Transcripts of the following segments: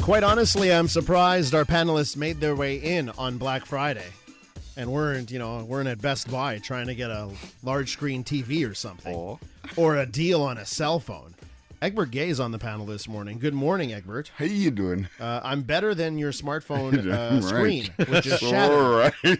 Quite honestly, I'm surprised our panelists made their way in on Black Friday and weren't at Best Buy trying to get a large screen TV or something, or a deal on a cell phone. Egbert Gaye is on the panel this morning. Good morning, Egbert. How you doing? I'm better than your smartphone screen, which is All shattered. right.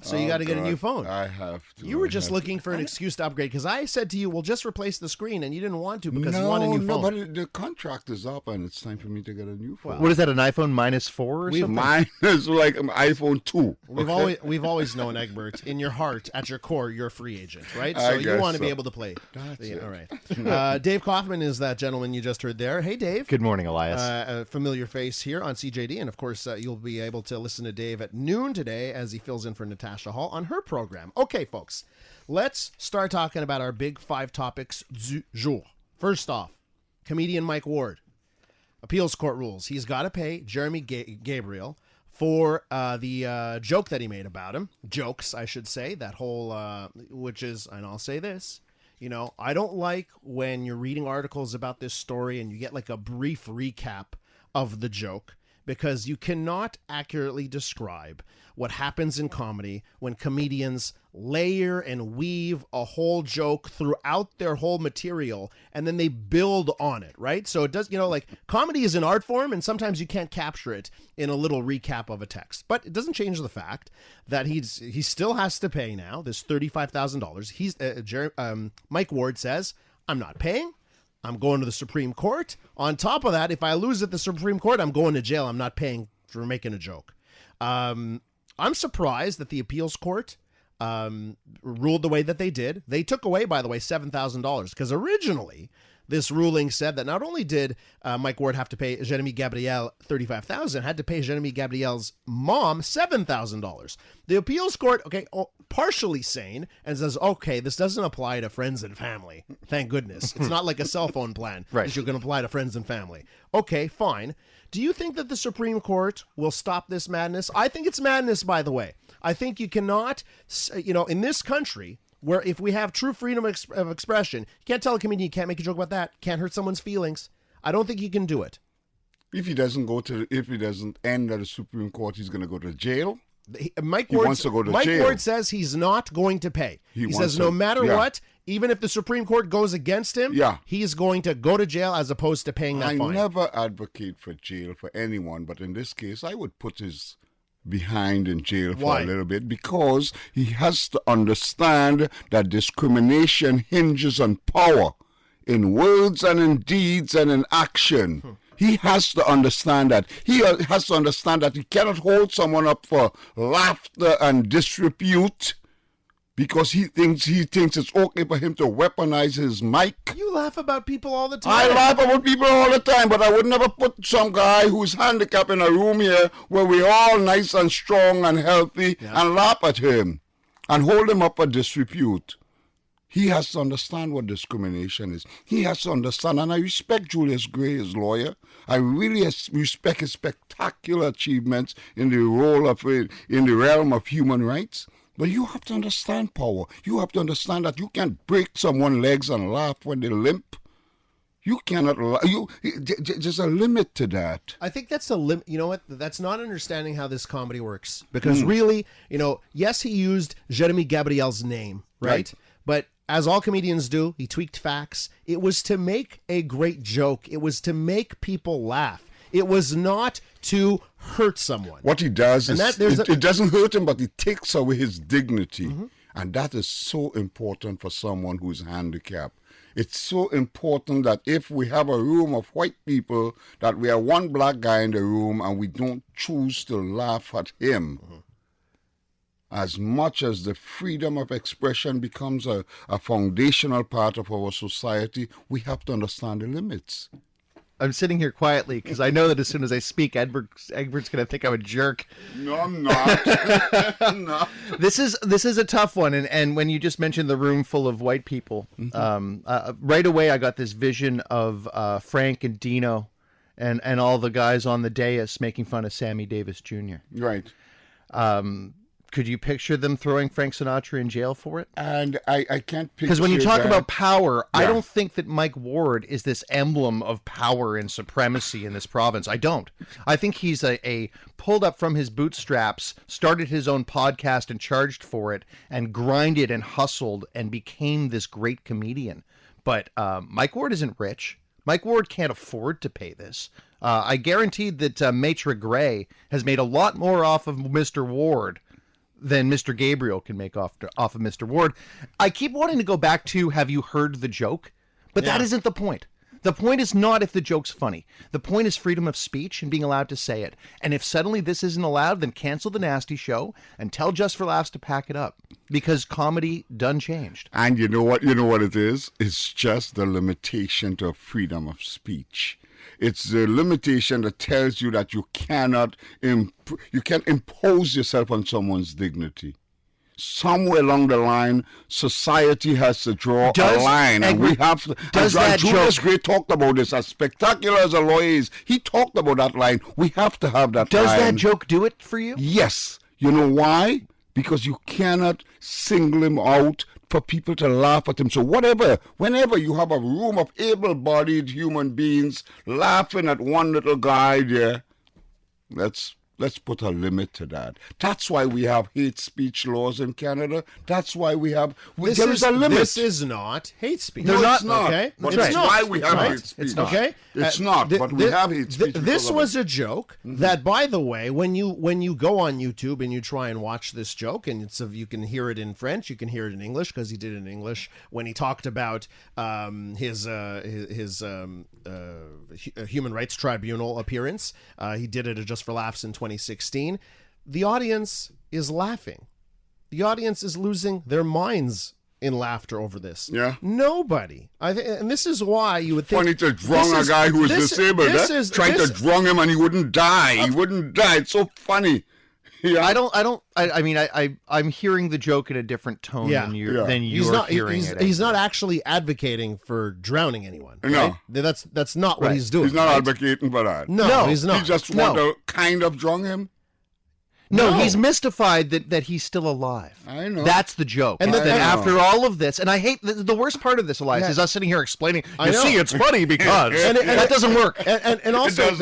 So you got to get a new phone. I have to. You were just looking for an excuse to upgrade because I said to you, "Well, just replace the screen," and you didn't want to because you want a new phone. No, but the contract is up, and it's time for me to get a new phone. What is that? An iPhone -4 or something? Mine is like an iPhone 2. We've always known, Egbert, in your heart, at your core, you're a free agent, right? So you want to be able to play. That's it. All right. Dave Kaufman is that gentleman you just heard there. Hey, Dave. Good morning, Elias. A familiar face here on CJAD, and of course, you'll be able to listen to Dave at noon today as he fills in for Natasha Hall on her program. Okay, folks, let's start talking about our big 5 topics du jour. First off, comedian Mike Ward. Appeals court rules. He's got to pay Jeremy Gabriel for the joke that he made about him. Jokes, I should say. That whole, which is, and I'll say this, I don't like when you're reading articles about this story and you get like a brief recap of the joke, because you cannot accurately describe what happens in comedy when comedians layer and weave a whole joke throughout their whole material and then they build on it, right? So it does, like comedy is an art form and sometimes you can't capture it in a little recap of a text. But it doesn't change the fact that he still has to pay now this $35,000. Mike Ward says, "I'm not paying. I'm going to the Supreme Court. On top of that, if I lose at the Supreme Court, I'm going to jail. I'm not paying for making a joke." I'm surprised that the appeals court ruled the way that they did. They took away, by the way, $7,000 because originally this ruling said that not only did Mike Ward have to pay Jeremy Gabriel $35,000, had to pay Jeremy Gabriel's mom $7,000. The appeals court, partially sane and says, okay, this doesn't apply to friends and family. Thank goodness. It's not like a cell phone plan Right. that you're going to apply to friends and family. Okay, fine. Do you think that the Supreme Court will stop this madness? I think it's madness, by the way. I think you cannot, in this country, where if we have true freedom of expression, you can't tell a comedian you can't make a joke about that, can't hurt someone's feelings. I don't think you can do it. If he doesn't end at the Supreme Court, he's going to go to jail. Mike wants to go to jail. Ward says he's not going to pay. He says no matter what, even if the Supreme Court goes against him, he's going to go to jail as opposed to paying that fine. I never advocate for jail for anyone, but in this case, I would put his behind in jail for a little bit, because he has to understand that discrimination hinges on power in words and in deeds and in action. He has to understand that. He has to understand that he cannot hold someone up for laughter and disrepute because he thinks it's okay for him to weaponize his mic. You laugh about people all the time. I laugh about people all the time, but I would never put some guy who's handicapped in a room here where we're all nice and strong and healthy and laugh at him and hold him up for disrepute. He has to understand what discrimination is. He has to understand, and I respect Julius Gray, his lawyer. I really respect his spectacular achievements in the realm of human rights. But you have to understand power. You have to understand that you can't break someone's legs and laugh when they limp. You cannot. There's a limit to that. I think that's a limit. You know what? That's not understanding how this comedy works. Because really, yes, he used Jeremy Gabriel's name, right? But as all comedians do, he tweaked facts. It was to make a great joke. It was to make people laugh. It was not to hurt someone. What he does is, it doesn't hurt him, but it takes away his dignity. And that is so important for someone who's handicapped. It's so important that if we have a room of white people, that we have one black guy in the room and we don't choose to laugh at him. As much as the freedom of expression becomes a foundational part of our society, we have to understand the limits. I'm sitting here quietly because I know that as soon as I speak, Egbert's going to think I'm a jerk. No, I'm not. No. This is a tough one, and when you just mentioned the room full of white people, right away I got this vision of Frank and Dino and all the guys on the dais making fun of Sammy Davis Jr. Right. Could you picture them throwing Frank Sinatra in jail for it? And I can't picture Because when you talk that. about power, I Yeah. don't think that Mike Ward is this emblem of power and supremacy in this province. I don't. I think he's a pulled up from his bootstraps, started his own podcast and charged for it, and grinded and hustled and became this great comedian. But Mike Ward isn't rich. Mike Ward can't afford to pay this. I guaranteed that Maitre Gray has made a lot more off of Mr. Ward than Mr. Gabriel can make off of Mr. Ward. I keep wanting to go back to, have you heard the joke? But that isn't the point. The point is not if the joke's funny. The point is freedom of speech and being allowed to say it. And if suddenly this isn't allowed, then cancel the Nasty Show and tell Just for Laughs to pack it up. Because comedy done changed. And you know what? You know what it is? It's just the limitation to freedom of speech. It's the limitation that tells you that you cannot you can't impose yourself on someone's dignity. Somewhere along the line, society has to draw a line, and we have to. And Julius Gray talked about this. As spectacular as a lawyer is, he talked about that line. We have to have that line. Does that joke do it for you? Yes. You know why? Because you cannot single him out for people to laugh at him. So whenever you have a room of able-bodied human beings laughing at one little guy there, let's put a limit to that. That's why we have hate speech laws in Canada. That's why we have... there is a limit. This is not hate speech. No, it's not. Okay? But It's that's not. why we have Right? hate speech. It's not. Okay? It's not, but we have hate speech. This was a joke that, by the way, when you go on YouTube and you try and watch this joke, and you can hear it in French, you can hear it in English, because he did it in English when he talked about his Human Rights Tribunal appearance. He did it at Just for Laughs in 2016. The audience is laughing. The audience is losing their minds in laughter over this. Yeah. Nobody. And this is why you would think... Funny to drong a guy who was disabled. Trying to drong him and he wouldn't die. He wouldn't die. It's so funny. Yeah. I mean, I'm hearing the joke in a different tone than you're hearing it. He's not actually advocating for drowning anyone. No. Right? That's not what he's doing. He's not right? advocating for that. No, he's not. He just want to kind of drong him. No, he's mystified that he's still alive. I know. That's the joke. And that after all of this, and I hate the worst part of this, Elias, is us sitting here explaining. You see, it's funny because that doesn't work. And also,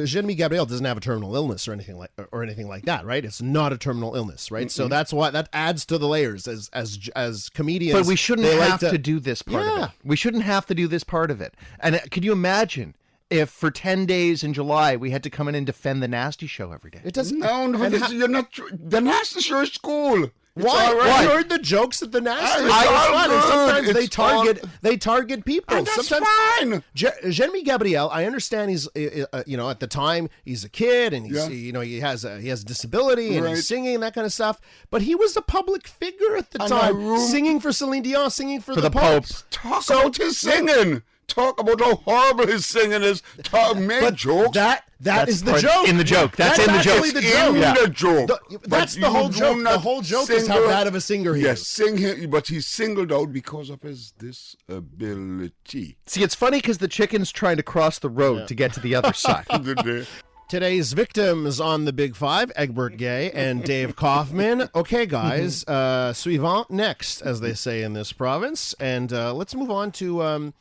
Jeremy Gabriel doesn't have a terminal illness or anything like that, right? It's not a terminal illness, right? Mm-hmm. So that's why that adds to the layers as comedians. But we shouldn't have to do this part of it. We shouldn't have to do this part of it. And could you imagine if for 10 days in July we had to come in and defend the Nasty Show every day? It doesn't. No, you're not. The Nasty Show is cool. Why? Right. I heard the jokes at the Nasty It's all Show. good. Sometimes they target people. And that's sometimes fine. Jeremy Gabriel, I understand he's at the time he's a kid and he's he has a disability and he's singing and that kind of stuff. But he was a public figure at the time, singing for Celine Dion, singing for the Pope. Talk about his singing. Talk about how horrible his singing is. Make jokes. That is the joke. In the joke. That's in the joke. In the joke. That's the whole joke. The whole joke is how bad of a singer he is. But he's singled out because of his disability. See, it's funny because the chicken's trying to cross the road to get to the other side. Today's victims on the Big Five, Egbert, Gaye, and Dave Kaufman. Okay, guys, suivant, next, as they say in this province. And let's move on to...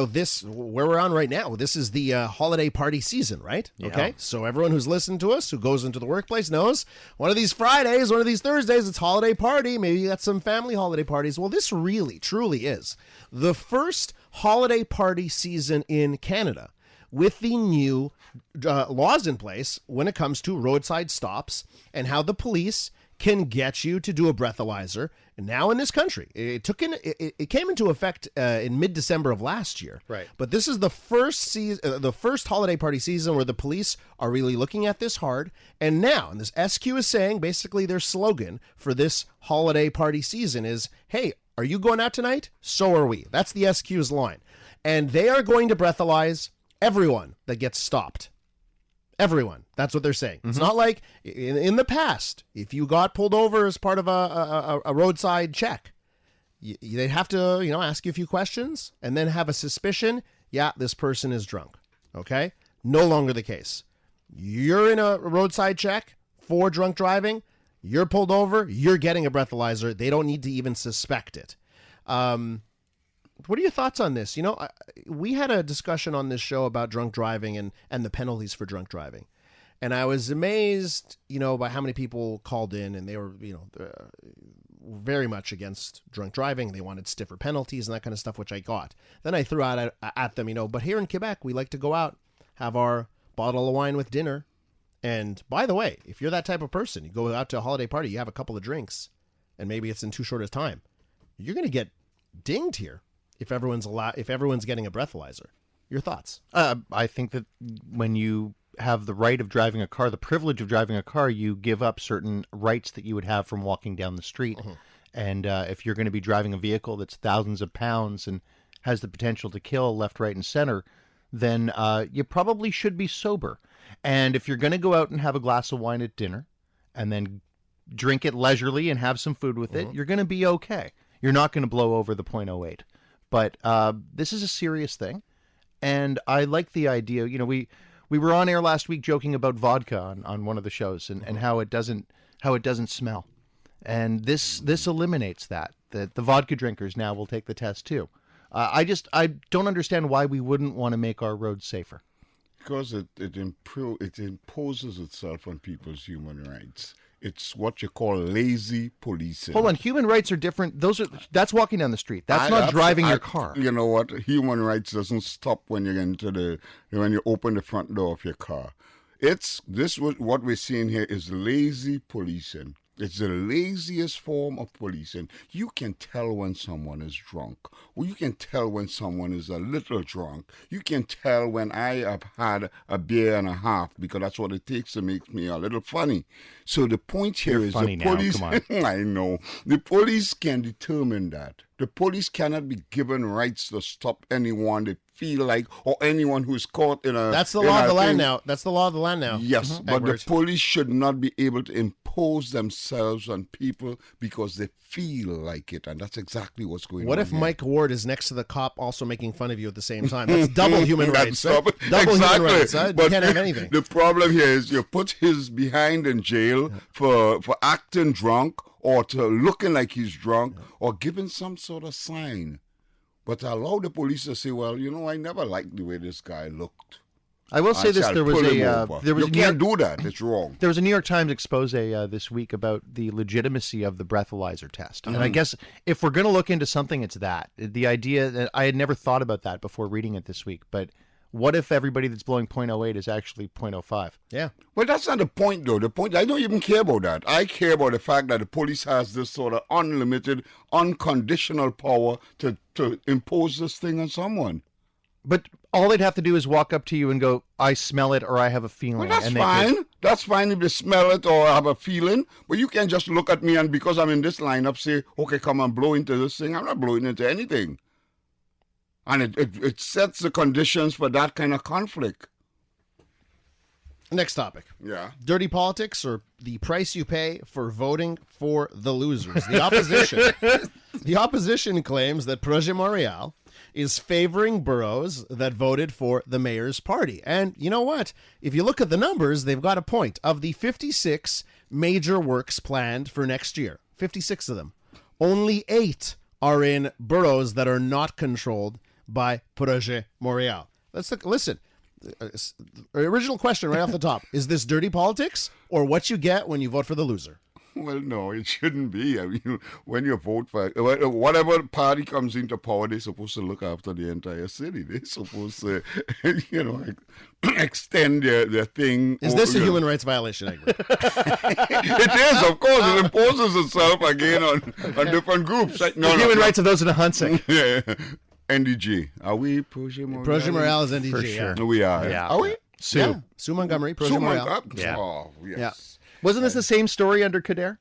this, where we're on right now, this is the holiday party season, right? Yeah. Okay, so everyone who's listened to us, who goes into the workplace knows one of these Fridays, one of these Thursdays, it's holiday party. Maybe you got some family holiday parties. Well, this really, truly is the first holiday party season in Canada with the new laws in place when it comes to roadside stops and how the police can get you to do a breathalyzer now in this country. It came into effect in mid-December of last year. Right. But this is the first the first holiday party season where the police are really looking at this hard. And now, and this SQ is saying, basically their slogan for this holiday party season is, hey, are you going out tonight? So are we. That's the SQ's line. And they are going to breathalyze everyone that gets stopped. Everyone. That's what they're saying. Mm-hmm. It's not like in the past, if you got pulled over as part of a roadside check, they'd have to, ask you a few questions and then have a suspicion. Yeah, this person is drunk. Okay. No longer the case. You're in a roadside check for drunk driving. You're pulled over, you're getting a breathalyzer. They don't need to even suspect it. What are your thoughts on this? You know, we had a discussion on this show about drunk driving and the penalties for drunk driving. And I was amazed, you know, by how many people called in and they were, you know, very much against drunk driving. They wanted stiffer penalties and that kind of stuff, which I got. Then I threw out at them, you know, but here in Quebec, we like to go out, have our bottle of wine with dinner. And by the way, if you're that type of person, you go out to a holiday party, you have a couple of drinks, and maybe it's in too short a time, you're going to get dinged here if everyone's getting a breathalyzer. Your thoughts? I think that when you have the right of driving a car, the privilege of driving a car, you give up certain rights that you would have from walking down the street. And if you're going to be driving a vehicle that's thousands of pounds and has the potential to kill left, right, and center, then you probably should be sober. And if you're going to go out and have a glass of wine at dinner and then drink it leisurely and have some food with it, you're going to be okay. You're not going to blow over the .08. But this is a serious thing. And I like the idea, you know, we were on air last week joking about vodka on one of the shows and how it doesn't smell. And this eliminates that the vodka drinkers now will take the test too. I don't understand why we wouldn't want to make our roads safer. Because it imposes itself on people's human rights. It's what you call lazy policing. Hold on, human rights are different. That's walking down the street. That's not driving your car. You know what? Human rights doesn't stop when you get into when you open the front door of your car. What we're seeing here is lazy policing. It's the laziest form of policing. You can tell when someone is drunk. Or you can tell when someone is a little drunk. You can tell when I have had a beer and a half, because that's what it takes to make me a little funny. So the point here is the police. Come on. I know. The police can determine that. The police cannot be given rights to stop anyone they feel like, or anyone who's caught in a... That's the law of the land now. That's the law of the land now. Yes, but Egbert. the police should not be able to impose themselves on people because they feel like it, and that's exactly what's going on. What if here. Mike Ward is next to the cop also making fun of you at the same time? That's double human rights. That's Right? Double exactly. human rights. Huh? You But can't have anything. The problem here is you put his behind in jail for acting drunk, or to looking like he's drunk, or giving some sort of sign. But allow the police to say, well, you know, I never liked the way this guy looked. I will say this: there was you can't do that. It's wrong. There was a New York Times expose this week about the legitimacy of the breathalyzer test, and I guess if we're going to look into something, it's that. The idea that I had never thought about that before reading it this week, but what if everybody that's blowing .08 is actually .05? Yeah. Well, that's not the point, though. The point, I don't even care about that. I care about the fact that the police has this sort of unlimited, unconditional power to impose this thing on someone. But all they'd have to do is walk up to you and go, I smell it, or I have a feeling. Well, that's and fine. That's fine if they smell it or have a feeling. But you can't just look at me and because I'm in this lineup say, okay, come and blow into this thing. I'm not blowing into anything. And it sets the conditions for that kind of conflict. Next topic. Yeah. Dirty politics, or the price you pay for voting for the losers. The opposition. The opposition claims that Projet Montreal is favoring boroughs that voted for the mayor's party. And you know what? If you look at the numbers, they've got a point. Of the 56 major works planned for next year, 56 of them, only 8 are in boroughs that are not controlled by Projet Montreal. Listen. Original question right off the top. Is this dirty politics or what you get when you vote for the loser? Well, no, it shouldn't be. I mean, when you vote for whatever party comes into power, they're supposed to look after the entire city. They're supposed to, extend their thing. Is this a human rights violation, Egbert? It is, of course. It imposes itself again on different groups. Human rights of those in hunting. Yeah. NDG. Are we Projet Montreal? Projet Montreal is NDG. For sure. Yeah. We are. Yeah. Are we? Sue. Yeah. Sue Montgomery, Projet Montreal. Yeah. Oh, yes. Yeah. Wasn't this the same story under Kader?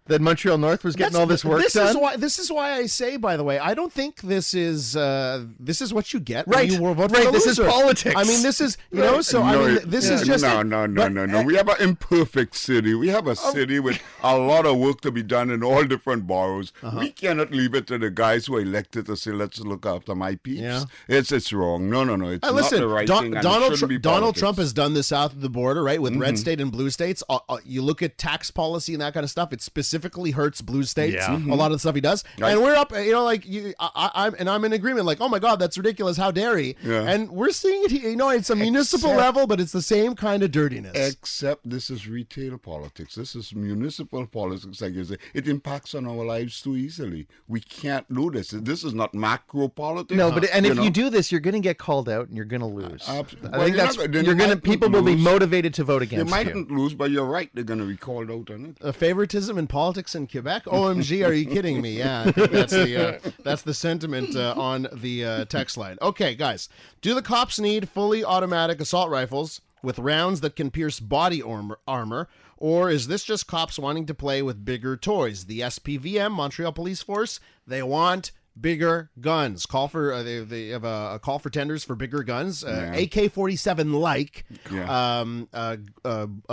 That Montreal North was getting all this work done? This is why I say, by the way, I don't think this is what you get Right. when you vote for Right. the This is loser. politics. I mean, this is, so I mean, this is just... No. We have an imperfect city. We have a city with a lot of work to be done in all different boroughs. We cannot leave it to the guys who are elected to say, let's look after my peeps. Yeah. It's wrong. No. It's not Listen, the right thing. And it shouldn't be Donald politics. Trump has done this south of the border, right, with red state and blue states. You look at tax policy and that kind of stuff, it specifically hurts blue states. Yeah. A lot of the stuff he does. Right. And we're up, I'm in agreement, like, oh my God, that's ridiculous, how dare he? Yeah. And we're seeing it, it's a municipal level, but it's the same kind of dirtiness. Except this is retail politics. This is municipal politics, like you say. It impacts on our lives too easily. We can't do this. This is not macro politics. No, but if you do this, you're going to get called out and you're going to lose. I Well, think that's you're not- people will be motivated to vote They against you. mightn't lose, but you're right. They're going to be called out on it. Favoritism in politics in Quebec? OMG, are you kidding me? Yeah, I think that's the sentiment on the text line. Okay, guys, do the cops need fully automatic assault rifles with rounds that can pierce body armor, or is this just cops wanting to play with bigger toys? The SPVM, Montreal Police Force, they want bigger guns. Call for they have a call for tenders for bigger guns, AK-47 like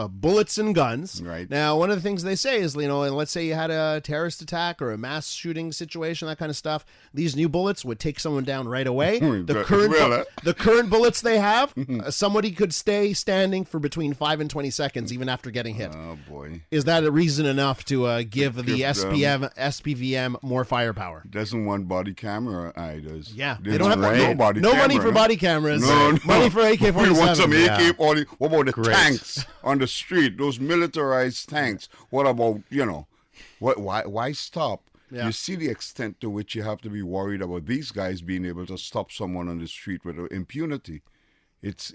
bullets and guns. Right. Now, one of the things they say is, and let's say you had a terrorist attack or a mass shooting situation, that kind of stuff. These new bullets would take someone down right away. The current bullets they have, somebody could stay standing for between 5 and 20 seconds even after getting hit. Oh boy! Is that a reason enough to give the SPVM more firepower? Doesn't want body camera either. Yeah, they don't have no body camera. Money for body cameras. No. Money for AK-47. We want some AK-40. What about the Great. tanks on the street? Those militarized tanks. What about why stop? Yeah. You see the extent to which you have to be worried about these guys being able to stop someone on the street with impunity. It's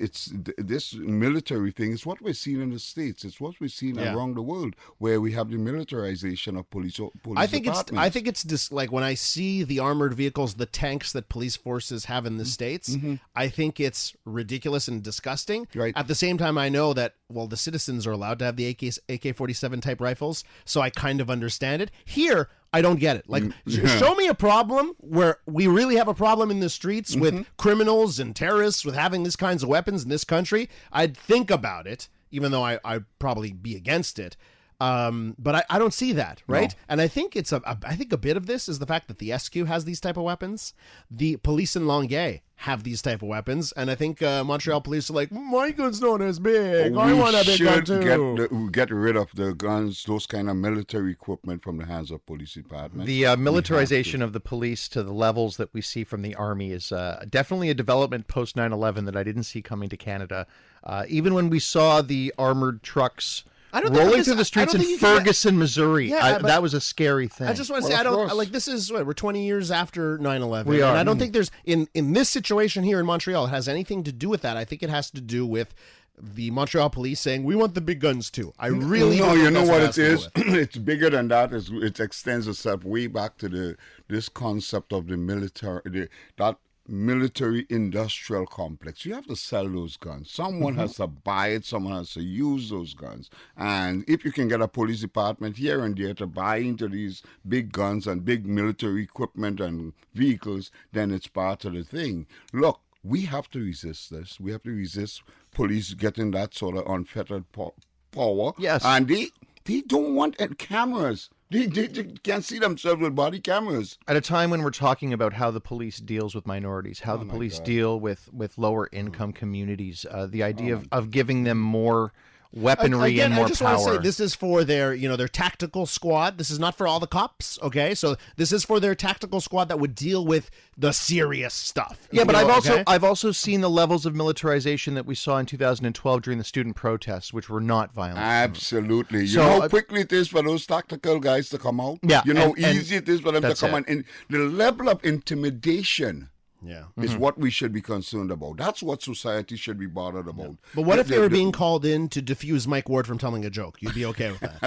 this military thing is what we're seeing in the States. It's what we're seeing around the world, where we have the militarization of police I think departments. it's just like when I see the armored vehicles, the tanks that police forces have in the States, I think it's ridiculous and disgusting. Right. At the same time, I know that, the citizens are allowed to have the AK-47 type rifles, so I kind of understand it. Here, I don't get it. Like, show me a problem where we really have a problem in the streets with criminals and terrorists with having these kinds of weapons in this country. I'd think about it, even though I'd probably be against it. But I don't see that, right? No. And I think I think a bit of this is the fact that the SQ has these type of weapons. The police in Longueuil have these type of weapons, and I think Montreal police are like, my gun's not as big. I want a big gun too. Get rid of the guns, those kind of military equipment from the hands of police department. The militarization of the police to the levels that we see from the army is definitely a development post 9/11 that I didn't see coming to Canada. Even when we saw the armored trucks rolling through the streets in Ferguson, Missouri. That was a scary thing. I just want to say, this is, we're 20 years after 9/11. We are. And I don't think there's, in this situation here in Montreal, it has anything to do with that. I think it has to do with the Montreal police saying, we want the big guns too. I really No, don't you know think what that's it what is? has to do with. It's bigger than that. It extends itself way back to this concept of the military, that military industrial complex. You have to sell those guns. Someone has to buy it. Someone has to use those guns. And if you can get a police department here and there to buy into these big guns and big military equipment and vehicles, then it's part of the thing. Look, we have to resist this. We have to resist police getting that sort of unfettered power. Yes. And they don't want cameras. They can't see themselves with body cameras. At a time when we're talking about how the police deals with minorities, how the police deal with lower income communities, the idea of giving them more weaponry and more I just power. want to say this is for their tactical squad. This is not for all the cops, okay? So this is for their tactical squad that would deal with the serious stuff. Yeah, but I've also seen the levels of militarization that we saw in 2012 during the student protests, which were not violent. Absolutely. You So, know how quickly it is for those tactical guys to come out? Yeah, You know how and easy it is for them to come on. And the level of intimidation is what we should be concerned about. That's what society should be bothered about. But what if they were being called in to defuse Mike Ward from telling a joke? You'd be okay with that.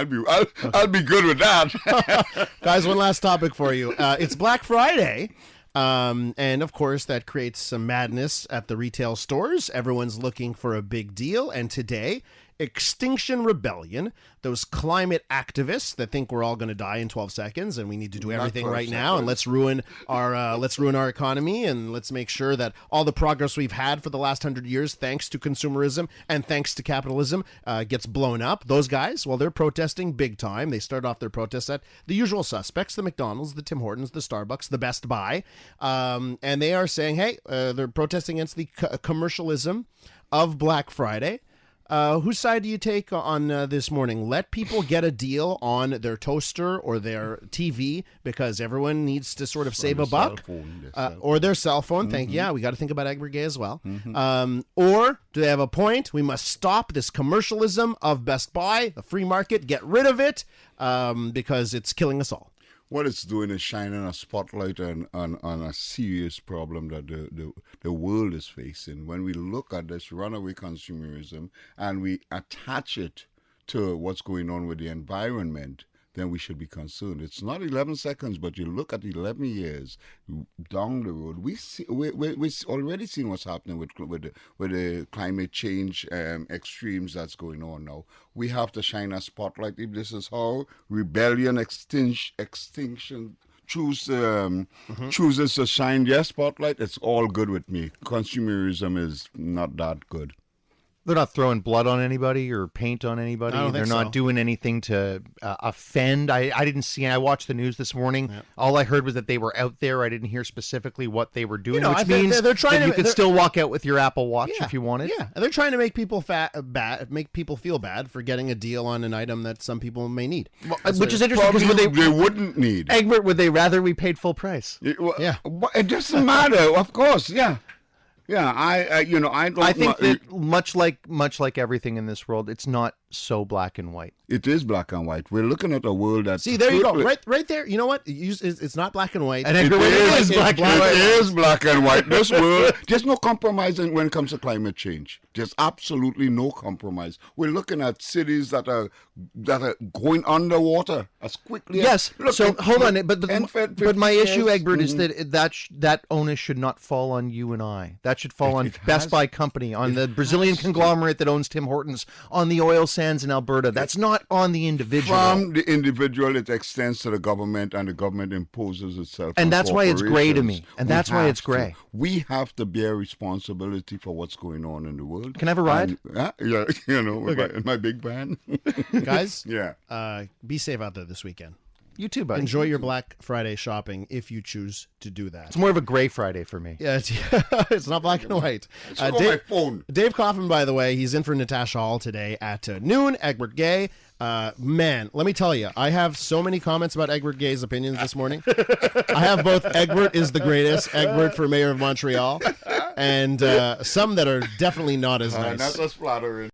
I'll be good with that. Guys, one last topic for you. It's Black Friday. And of course, that creates some madness at the retail stores. Everyone's looking for a big deal. And today Extinction Rebellion, those climate activists that think we're all going to die in 12 seconds and we need to do everything right now, and let's ruin our economy, and let's make sure that all the progress we've had for the last 100 years, thanks to consumerism and thanks to capitalism, gets blown up. Those guys, well, they're protesting big time. They start off their protests at the usual suspects, the McDonald's, the Tim Hortons, the Starbucks, the Best Buy, and they are saying, hey, they're protesting against the commercialism of Black Friday. Whose side do you take on this morning? Let people get a deal on their toaster or their TV because everyone needs to sort of save a buck, or their cell phone. Yeah, we got to think about Egbert Gaye as well. Or do they have a point? We must stop this commercialism of Best Buy, the free market, get rid of it because it's killing us all. What it's doing is shining a spotlight on a serious problem that the world is facing. When we look at this runaway consumerism and we attach it to what's going on with the environment, then we should be concerned. It's not 11 seconds, but you look at 11 years down the road. We already seen what's happening with the climate change extremes that's going on now. We have to shine a spotlight. If this is how rebellion, extinction chooses to shine their spotlight, it's all good with me. Consumerism is not that good. They're not throwing blood on anybody or paint on anybody. They're not doing anything to offend. I didn't see. I watched the news this morning. Yep. All I heard was that they were out there. I didn't hear specifically what they were doing, which means they're trying you could still walk out with your Apple Watch if you wanted. Yeah, and they're trying to make people make people feel bad for getting a deal on an item that some people may need. Well, which is interesting because they wouldn't need. Egbert, would they rather we paid full price? It doesn't matter. Of course, yeah. Yeah, I think that much like everything in this world, it's not so black and white. It is black and white. We're looking at a world that... See, there you go. Right there. You know what? It's not black and white. And it is black and white. It is black and white. This world, there's no compromise when it comes to climate change. There's absolutely no compromise. We're looking at cities that are going underwater as quickly as... Yes, so hold on. But my issue, Egbert, is that onus should not fall on you and I. That should fall on Best Buy Company, on the Brazilian conglomerate that owns Tim Hortons, on the oil sands in Alberta. That's not on the individual. From the individual, it extends to the government, and the government imposes itself. And that's why it's gray to me. And that's why it's gray. We have to bear responsibility for what's going on in the world. Can I have a ride? With my big van. Guys, yeah. Be safe out there this weekend. You too, buddy. Enjoy your Black Friday shopping if you choose to do that. It's more of a gray Friday for me. Yeah, it's not black and white. My phone. Dave Kaufman, by the way, he's in for Natasha Hall today at noon. Egbert Gaye. Man, let me tell you, I have so many comments about Egbert Gaye's opinions this morning. I have both Egbert is the greatest, Egbert for mayor of Montreal, and some that are definitely not as nice. That's flattering.